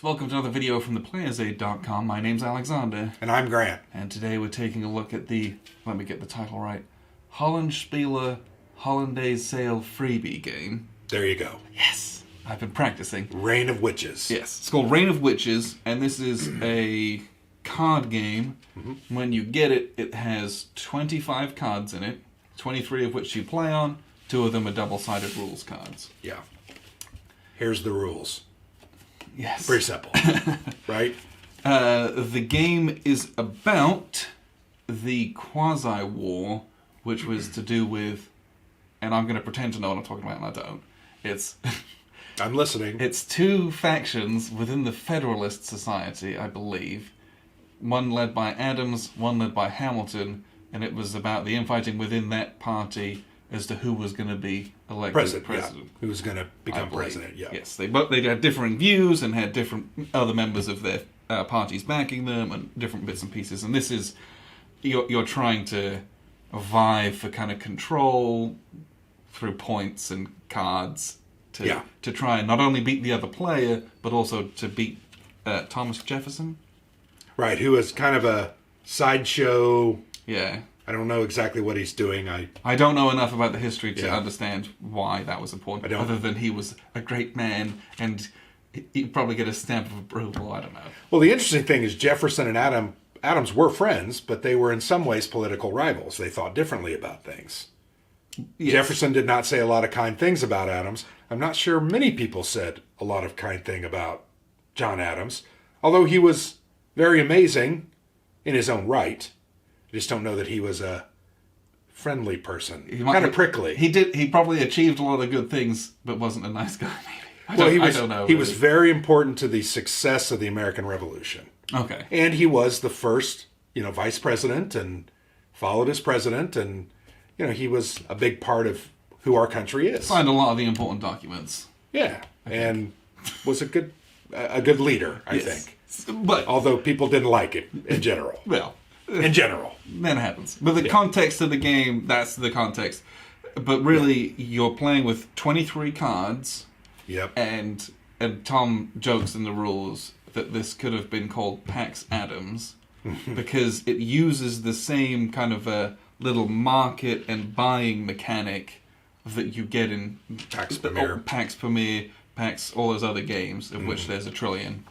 Welcome to another video from theplayersaid.com. My name's Alexander. And I'm Grant. And today we're taking a look at the, let me get the title right, Hollandspiele Hollandaise freebie game. There you go. Yes! I've been practicing. Reign of Witches. Yes. It's called Reign of Witches, and this is a card game. Mm-hmm. When you get it, it has 25 cards in it, 23 of which you play on, 2 of them are double-sided rules cards. Yeah. Here's the rules. Yes. Pretty simple, right? The game is about the quasi-war, which was to do with, and I'm going to pretend to know what I'm talking about, and I don't. It's... I'm listening. It's 2 factions within the Federalist Society, I believe. One led by Adams, one led by Hamilton, and it was about the infighting within that party as to who was going to be elected president. Yeah. Who was going to become president, yeah. Yes, they had differing views and had different other members of their parties backing them and different bits and pieces. And this is, you're trying to vie for kind of control through points and cards to try and not only beat the other player, but also to beat Thomas Jefferson. Right, who is kind of a sideshow. Yeah. I don't know exactly what he's doing. I don't know enough about the history to understand why that was important, other than he was a great man and he'd probably get a stamp of approval. I don't know. Well, the interesting thing is Jefferson and Adams were friends, but they were in some ways political rivals. They thought differently about things. Yes. Jefferson did not say a lot of kind things about Adams. I'm not sure many people said a lot of kind thing about John Adams, although he was very amazing in his own right. I just don't know that he was a friendly person. Kind of prickly. He probably achieved a lot of good things, but wasn't a nice guy, maybe. I don't know. He was very important to the success of the American Revolution. Okay. And he was the first, vice president and followed his president. And, he was a big part of who our country is. Signed a lot of the important documents. Yeah. And was a good leader, I think. But although people didn't like it in general. Well... In general. That happens. But the context of the game, that's the context. But really, you're playing with 23 cards. Yep. And Tom jokes in the rules that this could have been called Pax Adams because it uses the same kind of a little market and buying mechanic that you get in Pax Premier, Pax, all those other games, of which there's a trillion.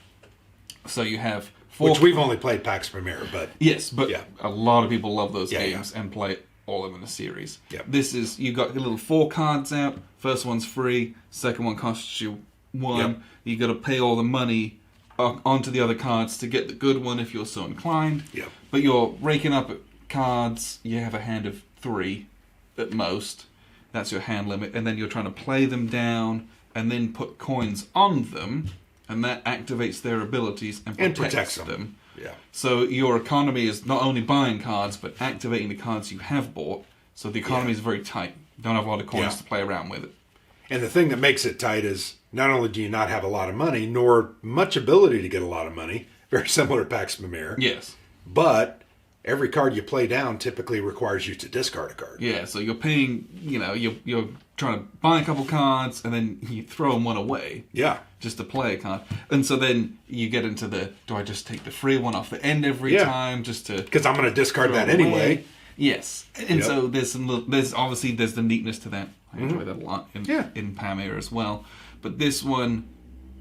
So you have... Which we've only played Pax Premier, but... Yes, but a lot of people love those games and play all of them in a series. Yep. This is, you got your little 4 cards out. First one's free. Second one costs you 1. Yep. You got to pay all the money onto the other cards to get the good one if you're so inclined. Yep. But you're raking up cards. You have a hand of 3 at most. That's your hand limit. And then you're trying to play them down and then put coins on them. And that activates their abilities and protects them. Yeah. So your economy is not only buying cards, but activating the cards you have bought. So the economy is very tight. You don't have a lot of coins to play around with it. And the thing that makes it tight is not only do you not have a lot of money, nor much ability to get a lot of money, very similar to Pax Premier. Yes. But every card you play down typically requires you to discard a card. Yeah, so you're paying, you're trying to buy a couple cards, and then you throw one away. Yeah. Just to play a card. And so then you get into do I just take the free one off the end every time just to... Because I'm going to discard that anyway. Yes. And so there's the neatness to that. I enjoy that a lot in Pamir as well. But this one,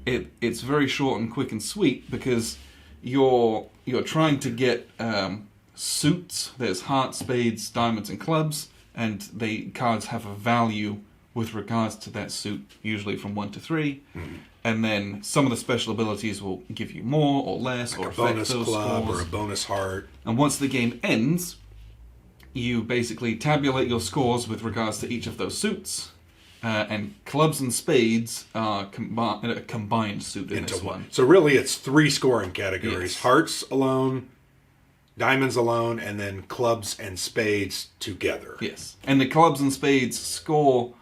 it's very short and quick and sweet because you're trying to get suits. There's hearts, spades, diamonds, and clubs. And the cards have a value with regards to that suit, usually from 1 to 3. Mm-hmm. And then some of the special abilities will give you more or less, or a bonus club scores. Or a bonus heart. And once the game ends, you basically tabulate your scores with regards to each of those suits. And clubs and spades are a combined suit into this one. So really it's 3 scoring categories. Yes. Hearts alone, diamonds alone, and then clubs and spades together. Yes. And the clubs and spades score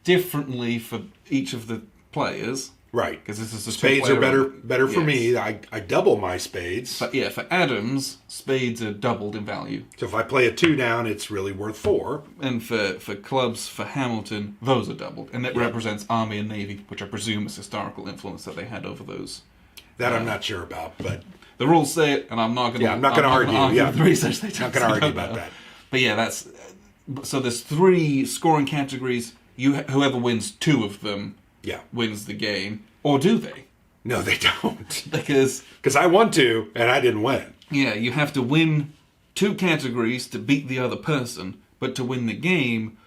differently for each of the players. Right. Because this is a spades are better for me. I double my spades. But yeah, for Adams, spades are doubled in value. So if I play a 2 down, it's really worth 4. And for clubs, for Hamilton, those are doubled. And that represents Army and Navy, which I presume is historical influence that they had over those That I'm not sure about, but the rules say it, and I'm not going to. Yeah, I'm not going to argue. Yeah, the research they not going to argue about that. But yeah, that's so. There's 3 scoring categories. Whoever wins 2 of them, wins the game, or do they? No, they don't. Because I won 2 and I didn't win. Yeah, you have to win 2 categories to beat the other person, but to win the game,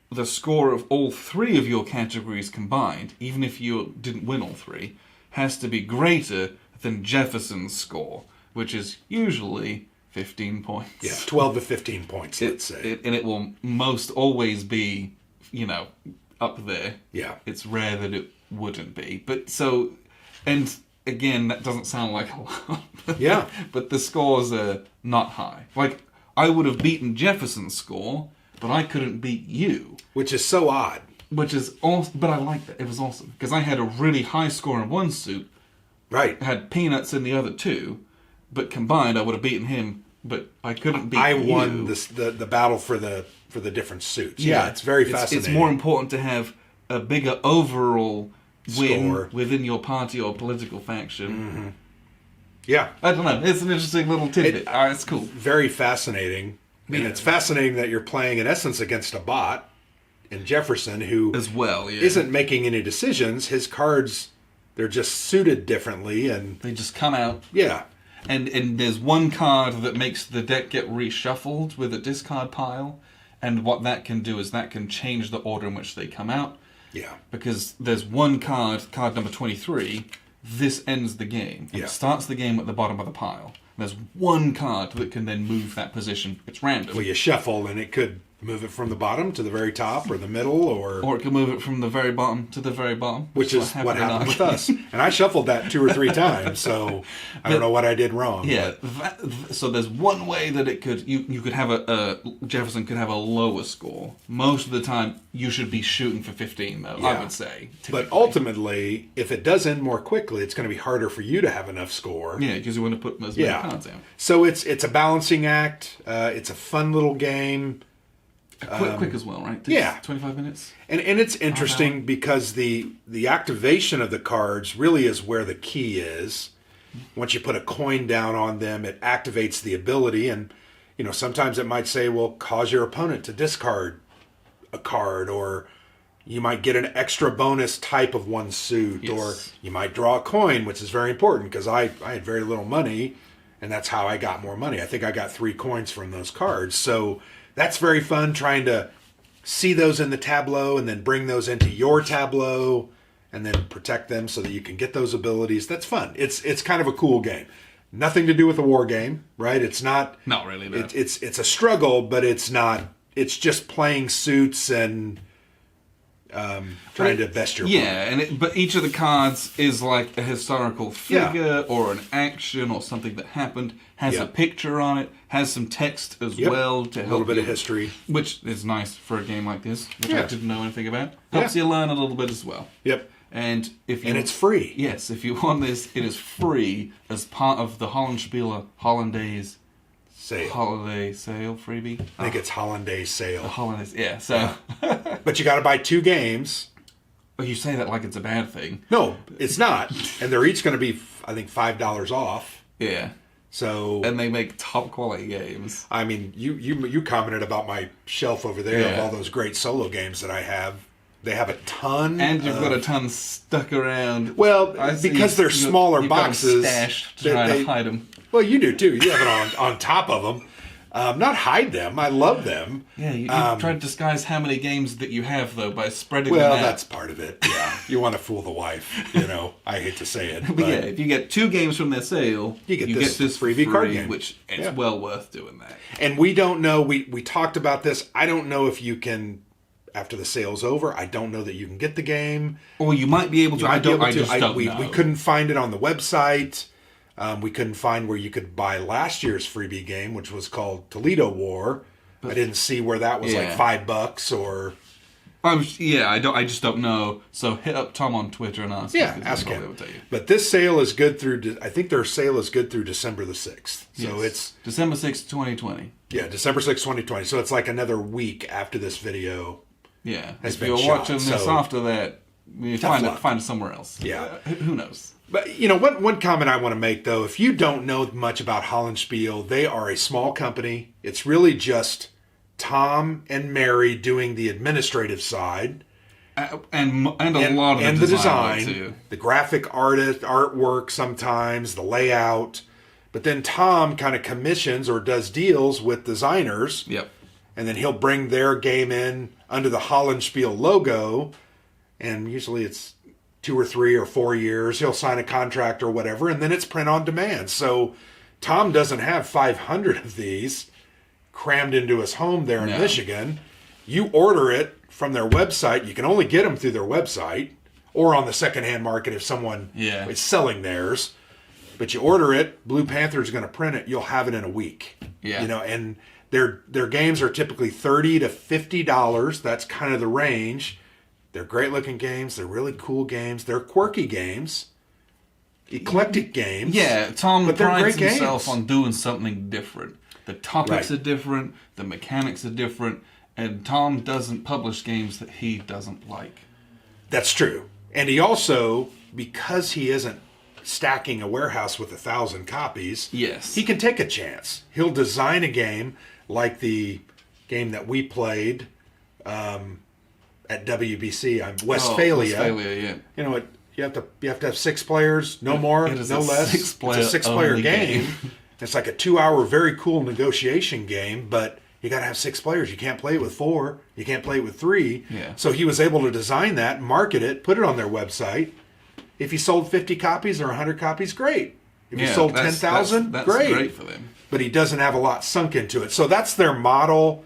the score of all 3 of your categories combined, even if you didn't win all 3, has to be greater than Jefferson's score, which is usually 15 points. Yeah, 12 to 15 points, let's say. And it will most always be, up there. Yeah. It's rare that it wouldn't be. But so, and again, that doesn't sound like a lot. Yeah. But the scores are not high. Like, I would have beaten Jefferson's score, but I couldn't beat you. Which is so odd. Which is awesome, but I liked that. It was awesome. Because I had a really high score in one suit. Right. Had peanuts in the other 2, but combined I would have beaten him, but I couldn't beat you. I won the battle for the different suits. Yeah, it's very fascinating. It's more important to have a bigger overall win within your party or political faction. Mm-hmm. Yeah. I don't know. It's an interesting little tidbit. It's cool. Very fascinating. And it's fascinating that you're playing, in essence, against a bot in Jefferson who as well, isn't making any decisions. His cards, they're just suited differently. And they just come out. Yeah. And there's one card that makes the deck get reshuffled with a discard pile. And what that can do is that can change the order in which they come out. Yeah. Because there's one card number 23, this ends the game. And it starts the game at the bottom of the pile. There's one card that can then move that position. It's random. Well, you shuffle, and it could move it from the bottom to the very top, or the middle, or it can move it from the very bottom to the very bottom. Which is what happened with us. And I shuffled that 2 or 3 times, so I don't know what I did wrong. Yeah, so there's one way that it could... You could have Jefferson could have a lower score. Most of the time, you should be shooting for 15, though, I would say. Typically. But ultimately, if it does end more quickly, it's going to be harder for you to have enough score. Yeah, because you want to put as many cards out. So it's a balancing act. It's a fun little game. Quick as well, right? 25 minutes. And it's interesting because the activation of the cards really is where the key is. Once you put a coin down on them, it activates the ability. And, sometimes it might say, well, cause your opponent to discard a card, or you might get an extra bonus type of one suit, or you might draw a coin, which is very important because I had very little money, and that's how I got more money. I think I got 3 coins from those cards. So that's very fun, trying to see those in the tableau and then bring those into your tableau and then protect them so that you can get those abilities. That's fun. It's kind of a cool game. Nothing to do with a war game, right? It's not. Not really. No. It's a struggle, but it's not. It's just playing suits and trying to best your opponent. Yeah, but each of the cards is like a historical figure or an action or something that happened. Has a picture on it. Has some text as well to help. A little bit of history, which is nice for a game like this, which I didn't know anything about. Helps you learn a little bit as well. Yep. And it's free. Yes, if you want this, it is free as part of the Hollandspiele Hollandaise holiday sale freebie. I think it's Hollandaise sale. Hollandaise, so. But you got to buy 2 games. Well, you say that like it's a bad thing. No, it's not. And they're each going to be, I think, $5 off. Yeah. So. And they make top quality games. I mean, you commented about my shelf over there of all those great solo games that I have. They have a ton. And you've got a ton stuck around. Well, because they're smaller boxes. Stashed to try to hide them. Well, you do too. You have it on top of them. Not hide them. I love them. Yeah, you try to disguise how many games that you have, though, by spreading them out. Well, that's part of it. Yeah, you want to fool the wife. I hate to say it. But yeah, if you get 2 games from their sale, you get this freebie card game. Which it's well worth doing that. And we don't know. We talked about this. I don't know if you can... After the sale's over, I don't know that you can get the game. Or you might be able to. I just don't know. We couldn't find it on the website. We couldn't find where you could buy last year's freebie game, which was called Toledo War. I didn't see where that was like $5 or. I just don't know. So hit up Tom on Twitter and ask. Yeah, ask him. But this sale is good through. I think their sale is good through December the 6th. So it's December 6th, 2020. Yeah, December 6th, 2020. So it's like another week after this video. Yeah, if you're watching this after that, you find it somewhere else. Yeah. Who knows? But, one comment I want to make, though, if you don't know much about Hollandspiele, they are a small company. It's really just Tom and Mary doing the administrative side. And a lot of the design too. The graphic artwork sometimes, the layout. But then Tom kind of commissions or does deals with designers. Yep. And then he'll bring their game in under the Hollandspiele logo. And usually it's 2 or 3 or 4 years. He'll sign a contract or whatever. And then it's print on demand. So Tom doesn't have 500 of these crammed into his home there in Michigan. You order it from their website. You can only get them through their website or on the secondhand market if someone is selling theirs. But you order it, Blue Panther's going to print it, you'll have it in a week. Yeah. And their games are typically $30 to $50. That's kind of the range. They're great looking games. They're really cool games. They're quirky games. Eclectic games. Yeah, Tom prides himself on doing something different. The topics are different, the mechanics are different, and Tom doesn't publish games that he doesn't like. That's true. And he also, because he isn't stacking a warehouse with 1,000 copies, he can take a chance. He'll design a game like the game that we played at WBC, Westphalia. Westphalia, You know what? You have to have 6 players, no more, no less. It's a 6-player game. It's like a 2-hour, very cool negotiation game, but you got to have 6 players. You can't play it with 4. You can't play it with 3. Yeah. So he was able to design that, market it, put it on their website. If he sold 50 copies or 100 copies, great. If he sold 10,000, that's great. Great for them. But he doesn't have a lot sunk into it. So that's their model.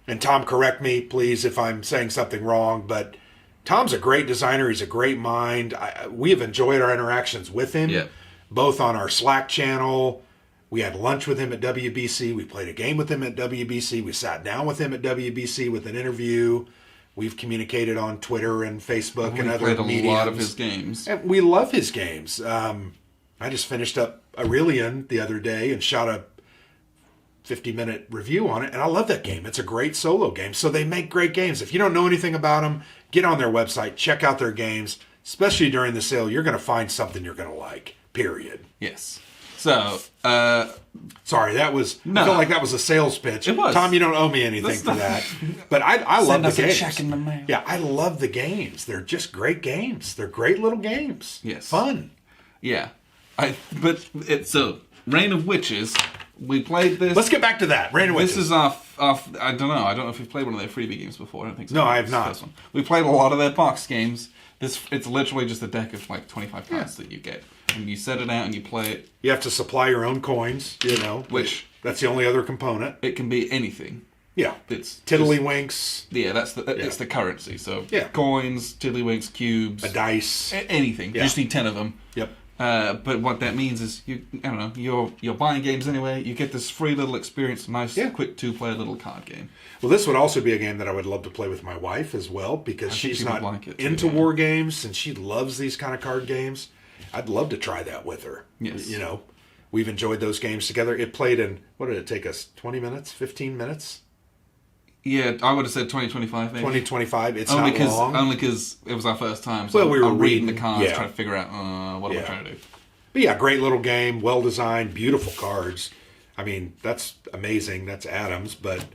And Tom, correct me, please, if I'm saying something wrong. But Tom's a great designer. He's a great mind. We have enjoyed our interactions with him, both on our Slack channel. We had lunch with him at WBC. We played a game with him at WBC. We sat down with him at WBC with an interview. We've communicated on Twitter and Facebook and other mediums. We played a lot of his games. And we love his games. I just finished up Aurelian the other day and shot a 50-minute review on it, and I love that game. It's a great solo game. So they make great games. If you don't know anything about them, get on their website, check out their games. Especially during the sale, you're going to find something you're going to like, period. Yes. So, sorry, I felt like that was a sales pitch. It was. Tom, you don't owe me anything for that. But I love the games. Send us a check in the mail. Yeah, I love the games. They're just great games. They're great little games. Yes. Fun. Yeah. Reign of Witches, we played this. Let's get back to that. Reign of Witches. This is off, I don't know if you've played one of their freebie games before. I don't think so. No, I have not. We played a lot of their box games. It's literally just a deck of like 25 cards that you get. And you set it out and you play it. You have to supply your own coins, which that's the only other component. It can be anything. Yeah. It's tiddlywinks. It's the currency. So coins, tiddlywinks, cubes, a dice, anything. You just need 10 of them. Yep. But what that means is you're buying games anyway. You get this free little experience, nice, quick 2-player little card game. Well, this would also be a game that I would love to play with my wife as well, because she's not into war games and she loves these kind of card games. I'd love to try that with her. Yes. We've enjoyed those games together. It played in, what did it take us, 20 minutes, 15 minutes? Yeah, I would have said 20-25 maybe. 20-25, it's not long. Only because it was our first time, so we were reading the cards, trying to figure out what am I trying to do. But yeah, great little game, well-designed, beautiful cards. I mean, that's amazing. That's Adams, but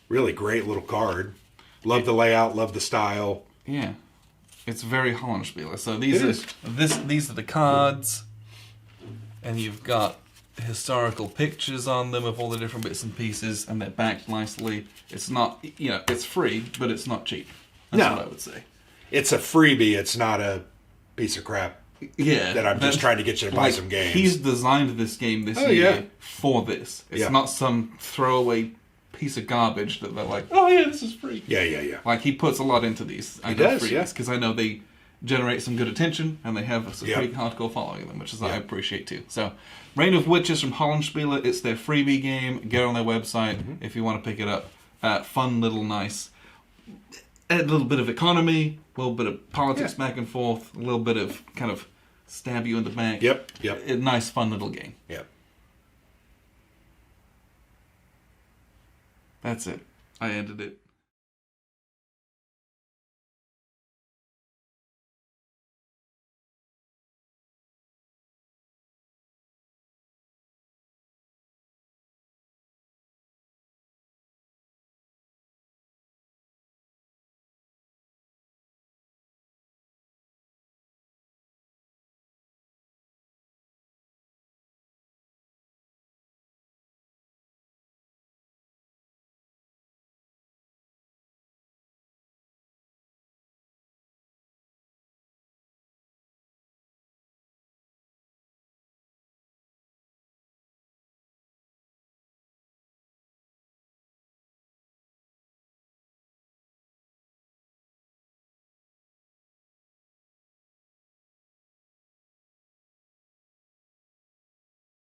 really great little card. Love the layout, love the style. Yeah. It's very Hollandspiele. So these are the cards, and you've got historical pictures on them of all the different bits and pieces, and they're backed nicely. It's not, it's free, but it's not cheap. That's what I would say. It's a freebie. It's not a piece of crap. Yeah, that I'm just trying to get you to buy some games. He's designed this game this year for this. It's not some throwaway piece of garbage that they're like, oh yeah, this is free. Yeah. Like, he puts a lot into these. He does, because I know they generate some good attention and they have a pretty hardcore following them, which is I appreciate too. So, Reign of Witches from Hollandspiele. It's their freebie game. Get on their website if you want to pick it up. Fun, little, nice. A little bit of economy, a little bit of politics back and forth, a little bit of kind of stab you in the back. Yep. A nice, fun little game. Yep. That's it. I ended it.